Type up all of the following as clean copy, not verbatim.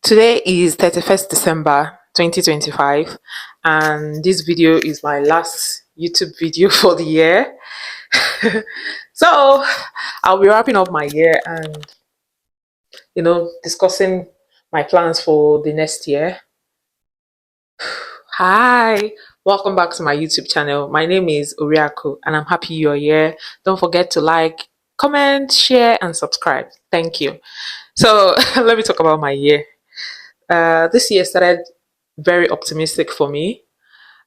Today is 31st December 2025, and this video is my last YouTube video for the year. So, I'll be wrapping up my year and discussing my plans for the next year. Hi, welcome back to my YouTube channel. My name is Oriako, and I'm happy you're here. Don't forget to like, comment, share, and subscribe. Thank you. So, let me talk about my year. This year started very optimistic for me.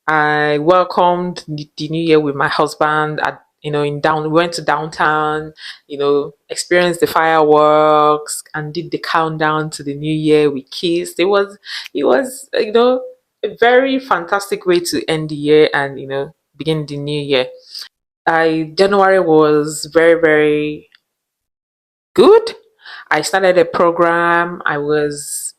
I welcomed the new year with my husband at in down we went to downtown, experienced the fireworks and did the countdown to the new year. We kissed. It was a very fantastic way to end the year and begin the new year. I January was very, very good. I started a program. I was,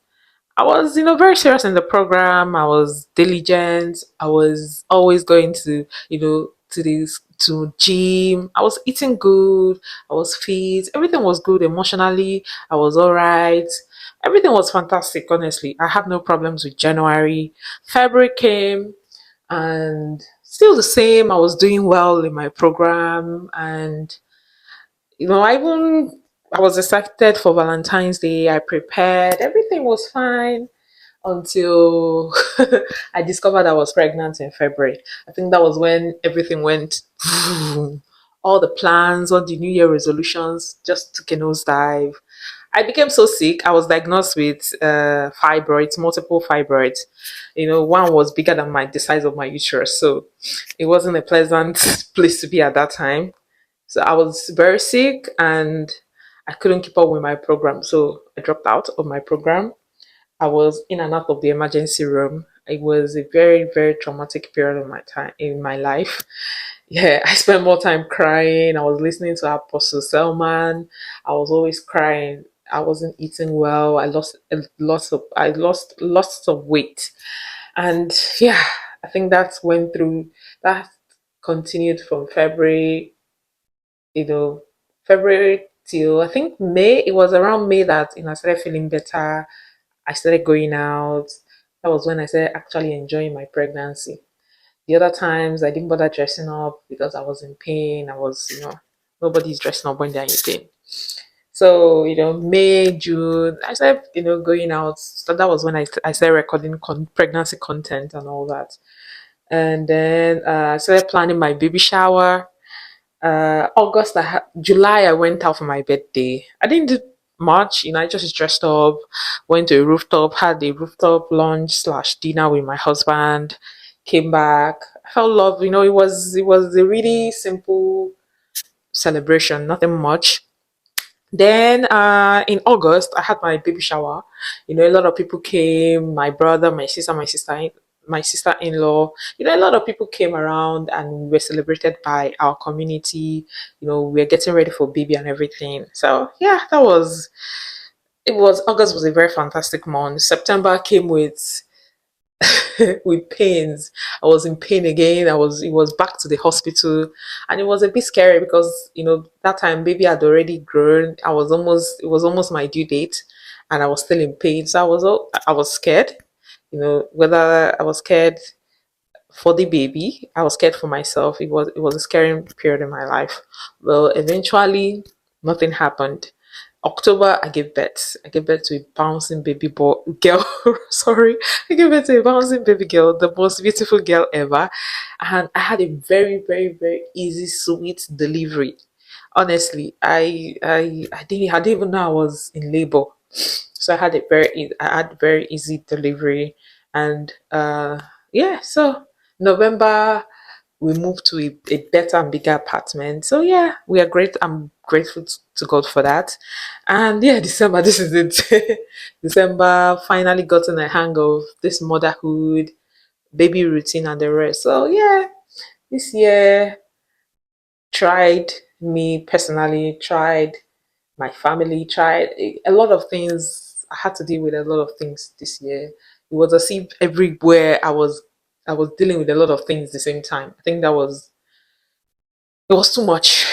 very serious in the program. I was diligent. I was always going to gym. I was eating good. I was fit. Everything was good emotionally. I was all right. Everything was fantastic, honestly. I had no problems with January. February came and still the same. I was doing well in my program and I was excited for Valentine's Day. I prepared. Everything was fine until I discovered I was pregnant in February. I think that was when everything went boom. All the plans, all the New Year resolutions just took a nosedive. I became so sick. I was diagnosed with fibroids, multiple fibroids. One was bigger than the size of my uterus, so it wasn't a pleasant place to be at that time. So I was very sick and I couldn't keep up with my program, so I dropped out of my program. I was in and out of the emergency room. It was a very, very traumatic period of my time in my life. Yeah, I spent more time crying. I was listening to Apostle Selman. I was always crying. I wasn't eating well. I lost lots of weight. And yeah, I think that continued from you know, February till I think May. It was around May that I started feeling better. I started going out. That was when I started actually enjoying my pregnancy. The other times I didn't bother dressing up because I was in pain. Nobody's dressing up when they're in pain. So, May, June, I started, going out. So that was when I started recording pregnancy content and all that. And then I started planning my baby shower. July, I went out for my birthday. I didn't do much, I just dressed up, went to a rooftop, had a rooftop lunch slash dinner with my husband, came back. I felt love, it was a really simple celebration, nothing much. Then in August, I had my baby shower. A lot of people came. My brother, my sister-in-law. A lot of people came around, and we were celebrated by our community. We were getting ready for baby and everything. So yeah, that was it. Was August was a very fantastic month. September came with with pains. I was in pain again. It was back to the hospital and it was a bit scary because that time baby had already grown. It was almost my due date and I was still in pain. So I was scared. Whether I was scared for the baby, I was scared for myself. It was a scary period in my life. Well, eventually nothing happened. October, I gave birth. I gave birth to a bouncing baby boy girl. Sorry, I gave birth to a bouncing baby girl, the most beautiful girl ever, and I had a very, very, very easy, sweet delivery. Honestly, I didn't even know I was in labor, so I had very easy delivery, and yeah. So November we moved to a better and bigger apartment. So yeah, we are great. I'm grateful to God for that. And yeah, December, this is it. December finally gotten a hang of this motherhood, baby routine and the rest. So yeah, this year tried me personally, tried my family, tried a lot of things. I had to deal with a lot of things this year. It was as if everywhere I was dealing with a lot of things at the same time. I think it was too much.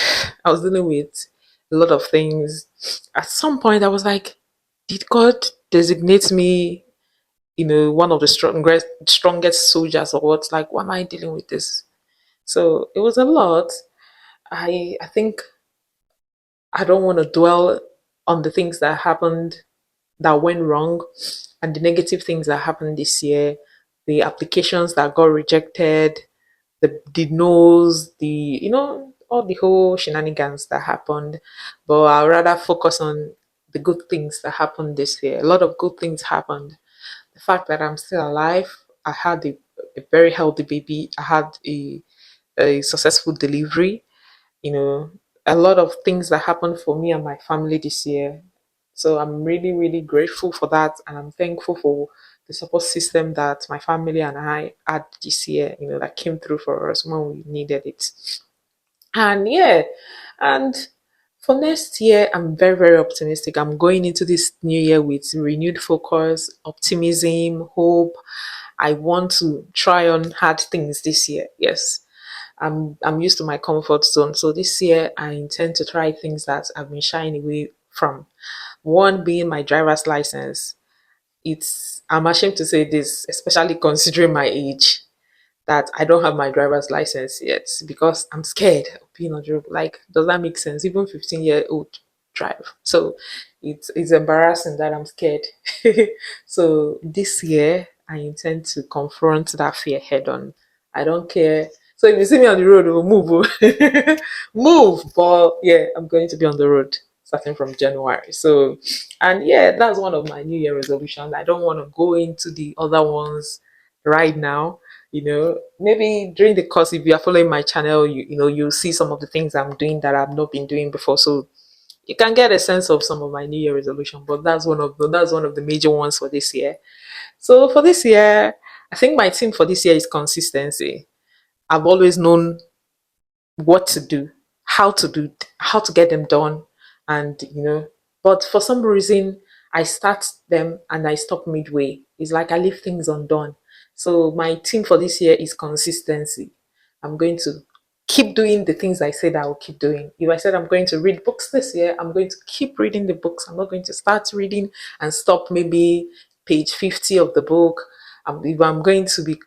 I was dealing with a lot of things. At some point, I was like, did God designate me, one of the strongest soldiers or what? Like, why am I dealing with this? So it was a lot. I think I don't want to dwell on the things that happened that went wrong and the negative things that happened this year, the applications that got rejected, the no's, all the whole shenanigans that happened. But I'll rather focus on the good things that happened this year. A lot of good things happened. The fact that I'm still alive, I had a very healthy baby, I had a successful delivery, you know, a lot of things that happened for me and my family this year. So I'm really, really grateful for that. And I'm thankful for the support system that my family and I had this year, that came through for us when we needed it. And yeah, and for next year, I'm very, very optimistic. I'm going into this new year with renewed focus, optimism, hope. I want to try on hard things this year. Yes, I'm used to my comfort zone. So this year I intend to try things that I've been shying away from. One being my driver's license. I'm ashamed to say this, especially considering my age, that I don't have my driver's license yet because I'm scared of being on the road. Like, does that make sense? Even 15-year-old drive. So it's embarrassing that I'm scared. So this year I intend to confront that fear head on. I don't care. So if you see me on the road, oh, move, oh. Move. But yeah, I'm going to be on the road starting from January. So, and yeah, that's one of my New Year resolutions. I don't want to go into the other ones right now. Maybe during the course, if you are following my channel, you'll see some of the things I'm doing that I've not been doing before. So you can get a sense of some of my New Year resolution. But that's one of the major ones for this year. So for this year, I think my theme for this year is consistency. I've always known what to do, how to get them done, and but for some reason I start them and I stop midway. It's like I leave things undone. So my theme for this year is consistency. I'm going to keep doing the things I said I will keep doing. If I said I'm going to read books this year, I'm going to keep reading the books. I'm not going to start reading and stop maybe page 50 of the book. If I'm going to be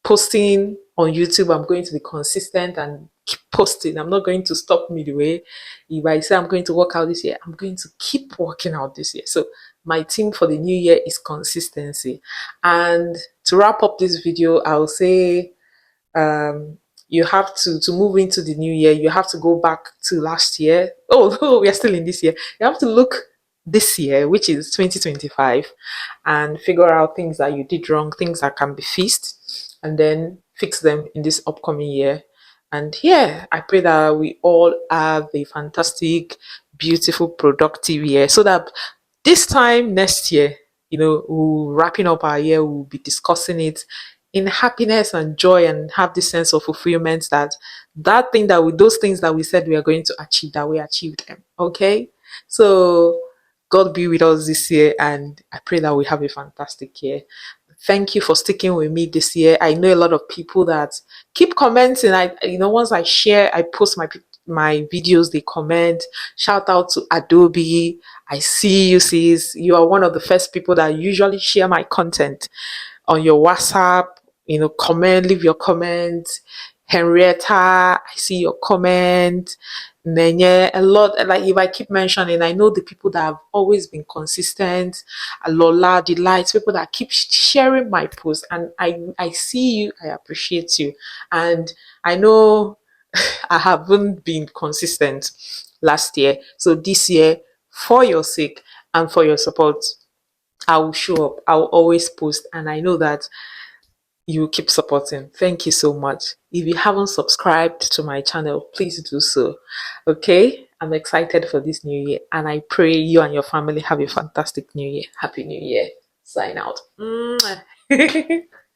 posting on YouTube, I'm going to be consistent and keep posting. I'm not going to stop midway. If I say I'm going to work out this year, I'm going to keep working out this year. So my theme for the new year is consistency. And to wrap up this video, I'll say um you have to move into the new year, you have to go back to last year. Oh, we are still in this year. You have to look this year, which is 2025, and figure out things that you did wrong, things that can be fixed, and then fix them in this upcoming year. And yeah, I pray that we all have a fantastic, beautiful, productive year so that this time next year, we'll wrapping up our year, we'll be discussing it in happiness and joy and have this sense of fulfillment that those things that we said we are going to achieve, that we achieved them. Okay. So God be with us this year, and I pray that we have a fantastic year. Thank you for sticking with me this year. I know a lot of people that keep commenting. Once I share, I post my videos, they comment. Shout out to Adobe. I see you, sis. You are one of the first people that usually share my content on your WhatsApp. Comment, leave your comment. Henrietta, I see your comment. Nenye, a lot. Like, if I keep mentioning, I know the people that have always been consistent. Lola, Delight, people that keep sharing my posts, and I see you, I appreciate you, and I know I haven't been consistent last year. So this year, for your sake and for your support, I will show up. I will always post, and I know that you will keep supporting. Thank you so much. If you haven't subscribed to my channel, please do so. Okay? I'm excited for this new year, and I pray you and your family have a fantastic new year. Happy New Year. Sign out. Mwah.